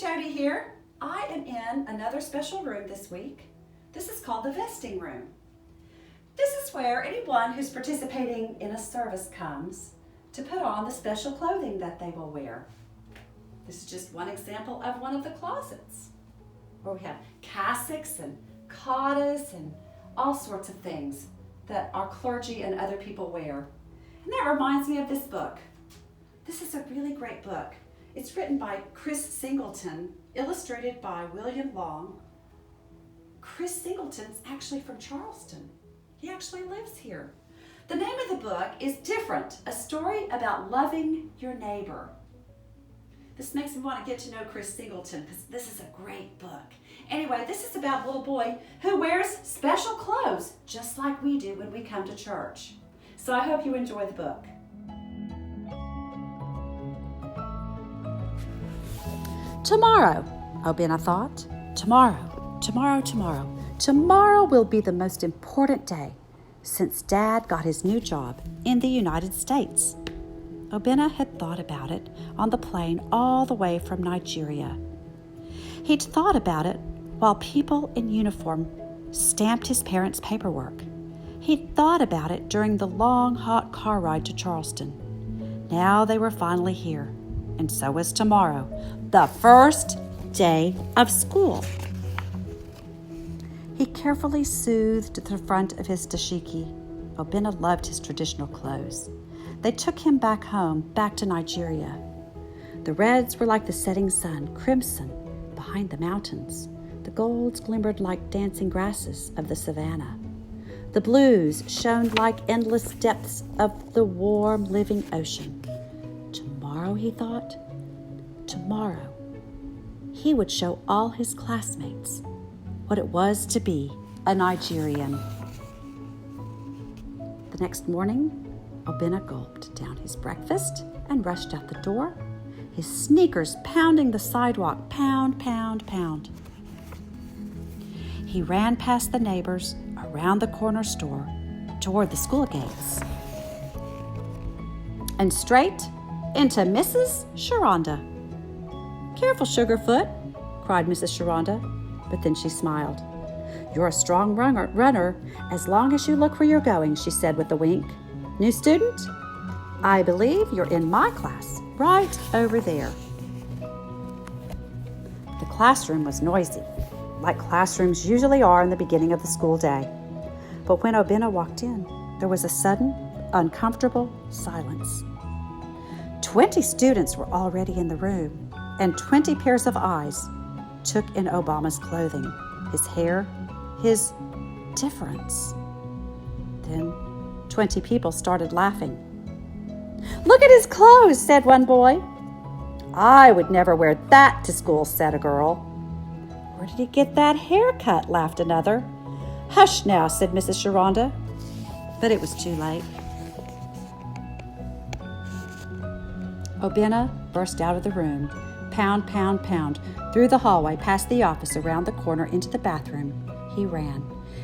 Jodi here. I am in another special room this week. This is called the vesting room. This is where anyone who's participating in a service comes to put on the special clothing that they will wear. This is just one example of one of the closets where we have cassocks and cottages and all sorts of things that our clergy and other people wear. And that reminds me of this book. This is a really great book. It's written by Chris Singleton, illustrated by William Long. Chris Singleton's actually from Charleston. He actually lives here. The name of the book is Different, a story about loving your neighbor. This makes me want to get to know Chris Singleton because this is a great book. Anyway, this is about a little boy who wears special clothes just like we do when we come to church. So I hope you enjoy the book. Tomorrow, Obina thought. Tomorrow will be the most important day since Dad got his new job in the United States. Obina had thought about it on the plane all the way from Nigeria. He'd thought about it while people in uniform stamped his parents' paperwork. He'd thought about it during the long, hot car ride to Charleston. Now they were finally here, and so was tomorrow, the first day of school. He carefully soothed the front of his dashiki. Obina loved his traditional clothes. They took him back home, back to Nigeria. The reds were like the setting sun, crimson behind the mountains. The golds glimmered like dancing grasses of the savannah. The blues shone like endless depths of the warm, living ocean. Tomorrow, he thought, tomorrow, he would show all his classmates what it was to be a Nigerian. The next morning, Obina gulped down his breakfast and rushed out the door, his sneakers pounding the sidewalk, pound, pound, pound. He ran past the neighbors, around the corner store, toward the school gates, and straight into Mrs. Sharonda. "Careful, Sugarfoot," cried Mrs. Sharonda, but then she smiled. "You're a strong runner as long as you look where you're going," she said with a wink. "New student? I believe you're in my class, right over there." The classroom was noisy, like classrooms usually are in the beginning of the school day. But when Obina walked in, there was a sudden, uncomfortable silence. 20 students were already in the room, and 20 pairs of eyes took in Obama's clothing, his hair, his difference. Then 20 people started laughing. "Look at his clothes," said one boy. "I would never wear that to school," said a girl. "Where did he get that haircut?" laughed another. "Hush now," said Mrs. Sharonda. But it was too late. Obina burst out of the room, pound, pound, pound, through the hallway, past the office, around the corner, into the bathroom. He ran,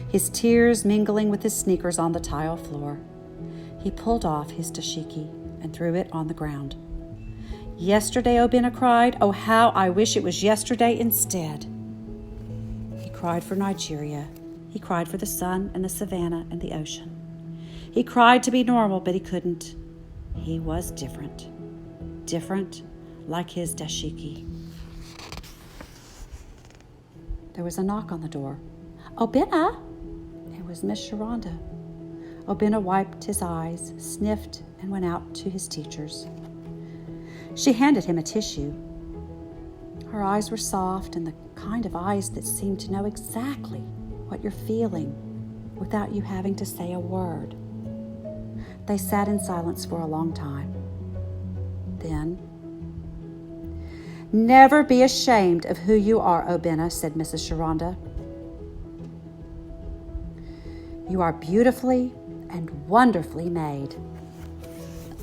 his tears mingling with his sneakers on the tile floor. He pulled off his dashiki and threw it on the ground. "Yesterday," Obina cried. "Oh, how I wish it was yesterday instead." He cried for Nigeria. He cried for the sun and the savannah and the ocean. He cried to be normal, but he couldn't. He was different. Different like his dashiki. There was a knock on the door. "Obina!" It was Miss Sharonda. Obina wiped his eyes, sniffed, and went out to his teacher's. She handed him a tissue. Her eyes were soft and the kind of eyes that seem to know exactly what you're feeling without you having to say a word. They sat in silence for a long time. Then, "Never be ashamed of who you are, Obina," said Mrs. Sharonda. "You are beautifully and wonderfully made."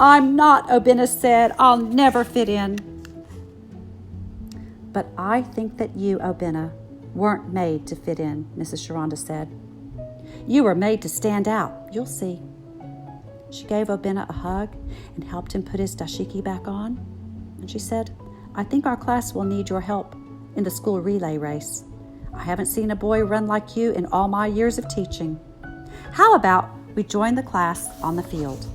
"I'm not," Obina said. "I'll never fit in." "But I think that you, Obina, weren't made to fit in," Mrs. Sharonda said. "You were made to stand out. You'll see." She gave Obina a hug and helped him put his dashiki back on. And she said, "I think our class will need your help in the school relay race. I haven't seen a boy run like you in all my years of teaching. How about we join the class on the field?"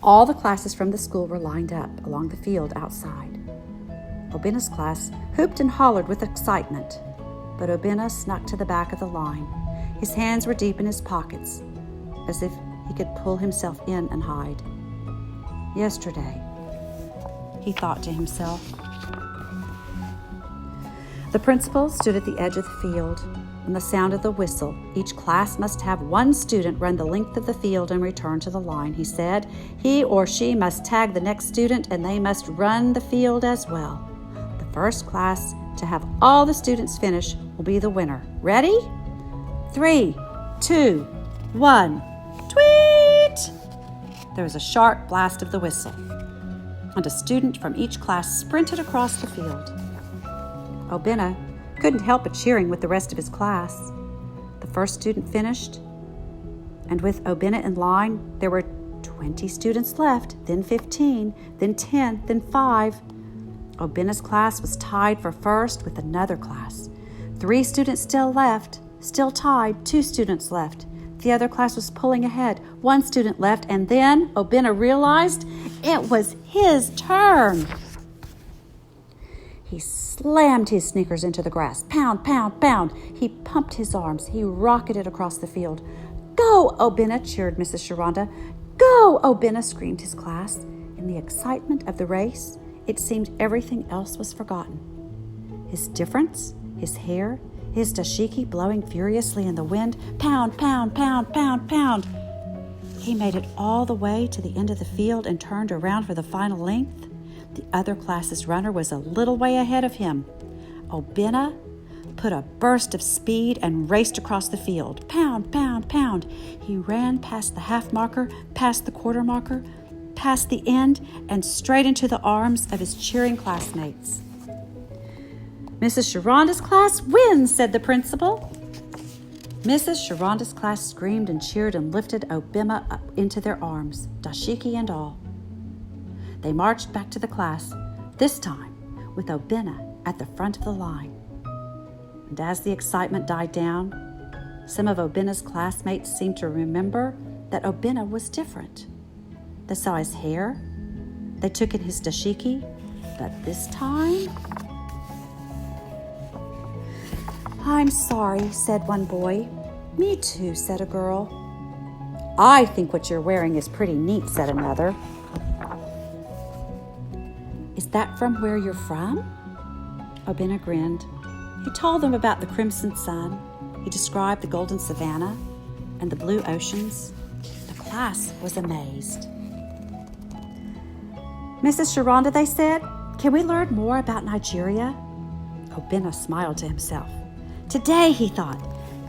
All the classes from the school were lined up along the field outside. Obina's class whooped and hollered with excitement, but Obina snuck to the back of the line. His hands were deep in his pockets, as if he could pull himself in and hide. Yesterday, he thought to himself. The principal stood at the edge of the field. On the sound of the whistle, each class must have one student run the length of the field and return to the line, he said. He or she must tag the next student, and they must run the field as well. The first class to have all the students finish will be the winner. Ready? 3, 2, 1. Tweet! There was a sharp blast of the whistle, and a student from each class sprinted across the field. Obina couldn't help but cheering with the rest of his class. The first student finished, and with Obina in line, there were 20 students left, then 15, then 10, then 5. Obina's class was tied for first with another class. 3 students still left, still tied, 2 students left. The other class was pulling ahead, 1 student left, and then Obina realized it was his turn. He slammed his sneakers into the grass. Pound, pound, pound. He pumped his arms. He rocketed across the field. "Go, Obina," cheered Mrs. Sharonda. "Go, Obina," screamed his class. In the excitement of the race, it seemed everything else was forgotten. His difference, his hair, his dashiki blowing furiously in the wind. Pound, pound, pound, pound, pound. He made it all the way to the end of the field and turned around for the final length. The other class's runner was a little way ahead of him. Obina put a burst of speed and raced across the field. Pound, pound, pound. He ran past the half marker, past the quarter marker, past the end, and straight into the arms of his cheering classmates. "Mrs. Sharonda's class wins," said the principal. Mrs. Sharonda's class screamed and cheered and lifted Obina up into their arms, dashiki and all. They marched back to the class, this time with Obina at the front of the line. And as the excitement died down, some of Obina's classmates seemed to remember that Obina was different. They saw his hair, they took in his dashiki, but this time... "I'm sorry," said one boy. "Me too," said a girl. "I think what you're wearing is pretty neat," said another. "Is that from where you're from?" Obina grinned. He told them about the crimson sun. He described the golden savanna and the blue oceans. The class was amazed. "Mrs. Sharonda," they said, "can we learn more about Nigeria?" Obina smiled to himself. Today, he thought,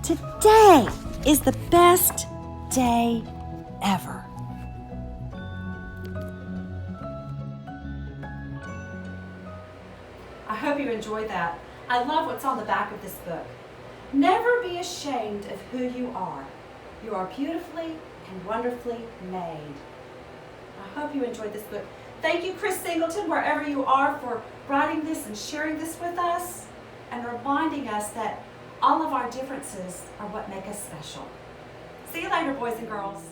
today is the best day ever. I hope you enjoyed that. I love what's on the back of this book. Never be ashamed of who you are. You are beautifully and wonderfully made. I hope you enjoyed this book. Thank you, Chris Singleton, wherever you are, for writing this and sharing this with us and reminding us that all of our differences are what make us special. See you later, boys and girls.